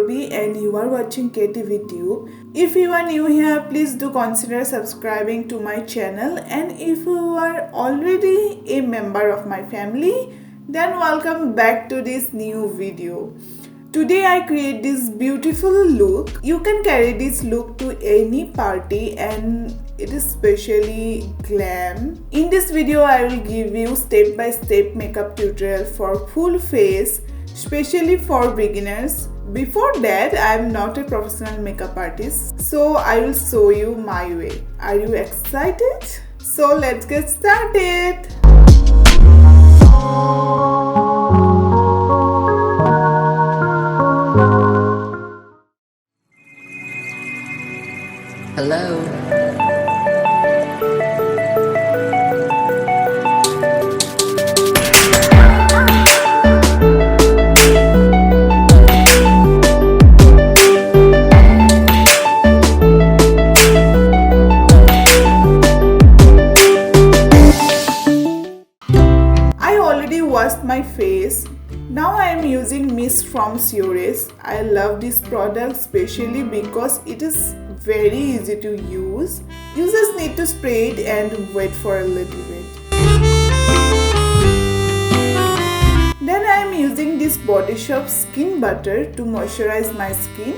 Purvi and you are watching KTVTube. If you are new here, please do consider subscribing to my channel, and if you are already a member of my family, then welcome back to this new video. Today I create this beautiful look. You can carry this look to any party and it is specially glam. In this video I will give you step-by-step makeup tutorial for full face, especially for beginners. Before that, I am not a professional makeup artist, so I will show you my way. Are you excited? So let's get started. Hello. I already washed my face. Now I am using mist from Sures. I love this product especially because it is very easy to use. You just need to spray it and wait for a little bit. Then I am using this Body Shop skin butter to moisturize my skin.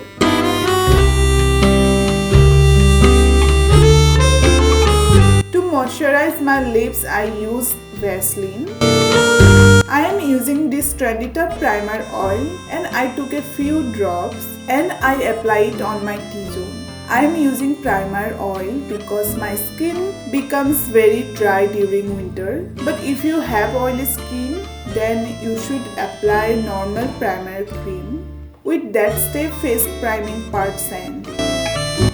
To moisturize my lips, I use Vaseline. I am using this Trendy Top Primer Oil and I took a few drops and I apply it on my T-zone. I am using primer oil because my skin becomes very dry during winter. But if you have oily skin, then you should apply normal primer cream with that Stay Face Priming Part Sand.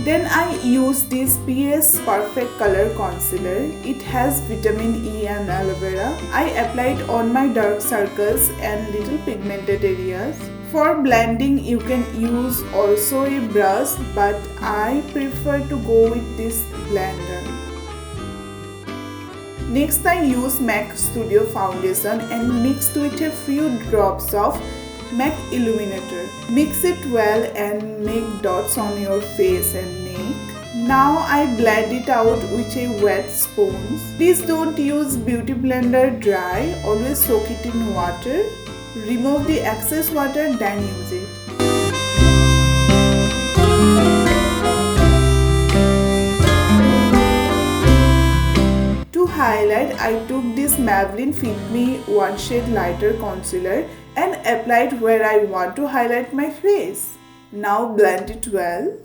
Then I use this PS Perfect Color Concealer. It has vitamin E and aloe vera. I apply it on my dark circles and little pigmented areas. For blending, you can use also a brush, but I prefer to go with this blender. Next, I use MAC Studio Foundation and mixed with a few drops of MAC Illuminator. Mix it well and make dots on your face and neck. Now I blend it out with a wet sponge. Please don't use beauty blender dry, always soak it in water. Remove the excess water, then use it. To highlight, I took this Maybelline Fit Me One Shade Lighter Concealer and applied where I want to highlight my face. Now blend it well.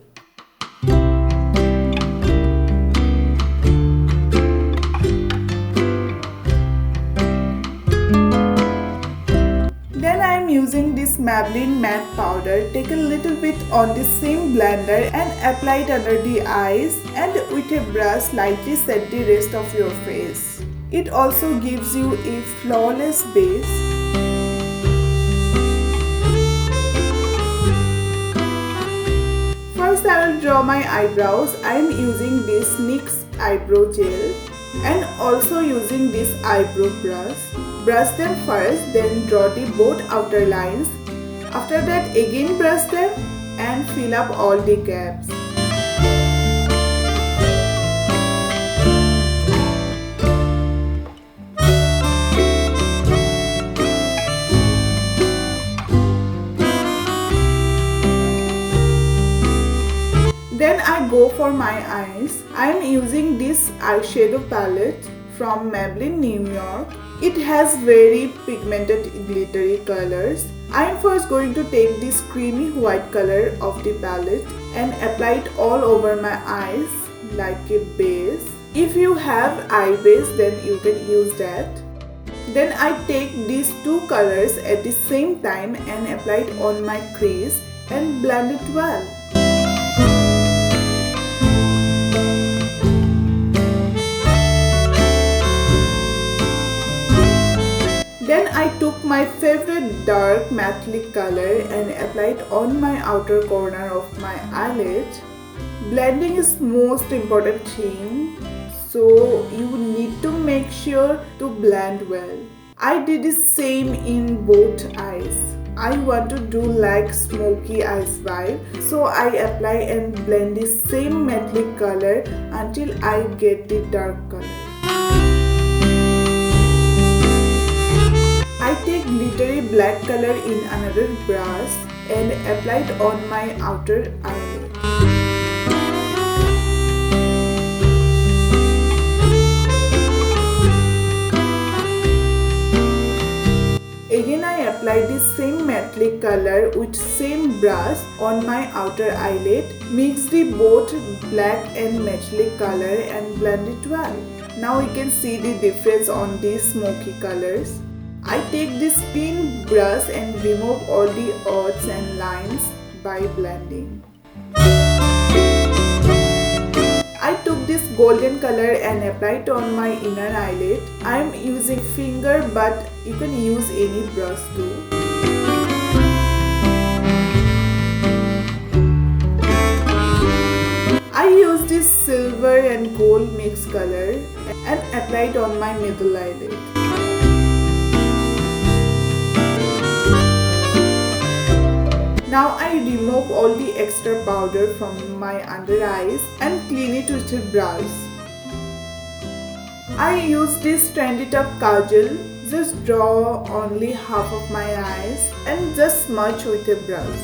Then I am using this Maybelline matte powder. Take a little bit on the same blender and apply it under the eyes, and with a brush lightly set the rest of your face. It also gives you a flawless base. First I will draw my eyebrows. I am using this NYX eyebrow gel and also using this eyebrow brush. Brush them first, then draw the both outer lines. After that again brush them and fill up all the gaps. Then I go for my eyes. I am using this eyeshadow palette from Maybelline New York. It has very pigmented glittery colors. I am first going to take this creamy white color of the palette and apply it all over my eyes like a base. If you have eye base, then you can use that. Then I take these two colors at the same time and apply it on my crease and blend it well. Then I took my favorite dark metallic color and applied on my outer corner of my eyelid. Blending is most important thing, so you need to make sure to blend well. I did the same in both eyes. I want to do like smoky eyes vibe, so I apply and blend the same metallic color until I get the dark color. I take glittery black color in another brush and apply it on my outer eyelid. Again I apply the same metallic color with same brush on my outer eyelid. Mix the both black and metallic color and blend it well. Now you can see the difference on these smoky colors. I take this pin brush and remove all the odds and lines by blending. I took this golden color and applied it on my inner eyelid. I am using finger, but you can use any brush too. I use this silver and gold mixed color and applied it on my middle eyelid. Now I remove all the extra powder from my under eyes and clean it with a brush. I use this Trendy Top Kajal. Just draw only half of my eyes and just smudge with a brush.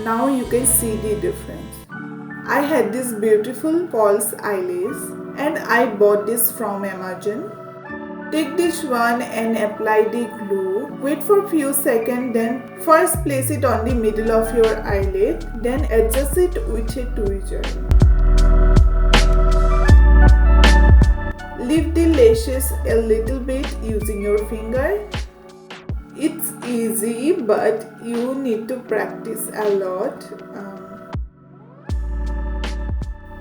Now you can see the difference. I had this beautiful false eyelash and I bought this from Amazon. Take this one and apply the glue. Wait for few seconds, then first place it on the middle of your eyelid, then adjust it with a tweezer. Lift the lashes a little bit using your finger. It's easy, but you need to practice a lot.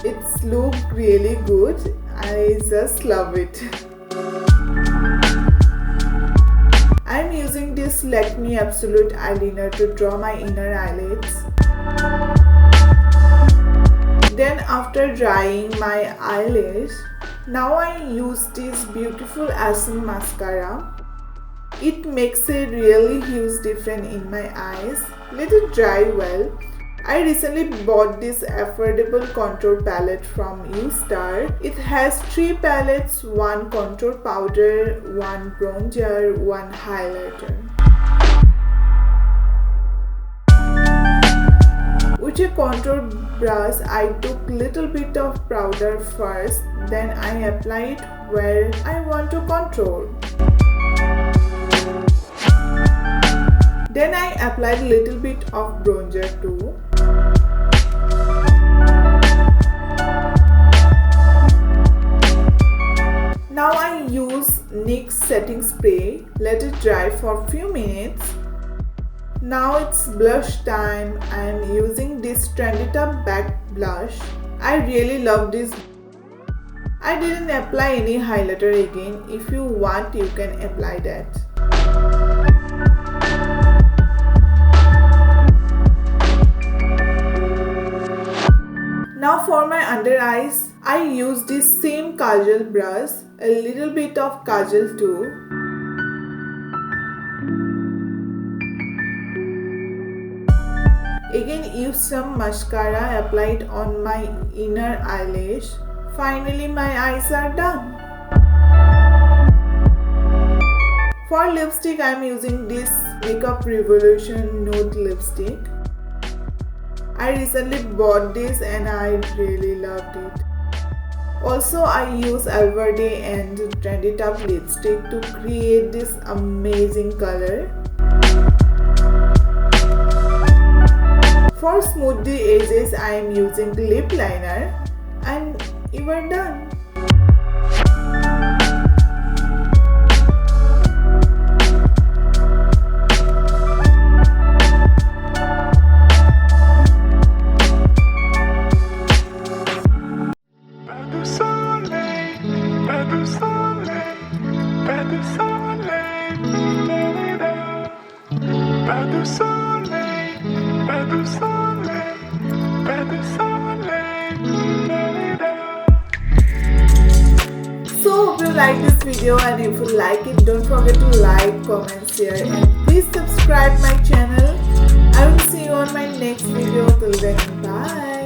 It's look really good. I just love it. I'm using this Lakme Absolute eyeliner to draw my inner eyelids. Then after drying my eyelash, now I use this beautiful Accent mascara. It makes a really huge difference in my eyes. Let it dry well. I recently bought this affordable contour palette from U-Star. It has 3 palettes, 1 contour powder, 1 bronzer, 1 highlighter. With a contour brush, I took little bit of powder first, then I apply it where I want to contour. Then I applied little bit of bronzer too. Now I use NYX setting spray. Let it dry for few minutes. Now it's blush time. I am using this Trendy Top Back Blush. I really love this. I didn't apply any highlighter again. If you want, you can apply that. Now for my under eyes, I use this same kajal brush, a little bit of kajal too. Again use some mascara, apply it on my inner eyelash. Finally my eyes are done. For lipstick I am using this Makeup Revolution Nude lipstick. I recently bought this and I really loved it. Also I use Alverde and Trendy Top lipstick to create this amazing color. For smooth the edges I am using lip liner and you are done. like this video, and if you like it, don't forget to like, comment, share, and please subscribe my channel. I will see you on my next video. Till then, bye.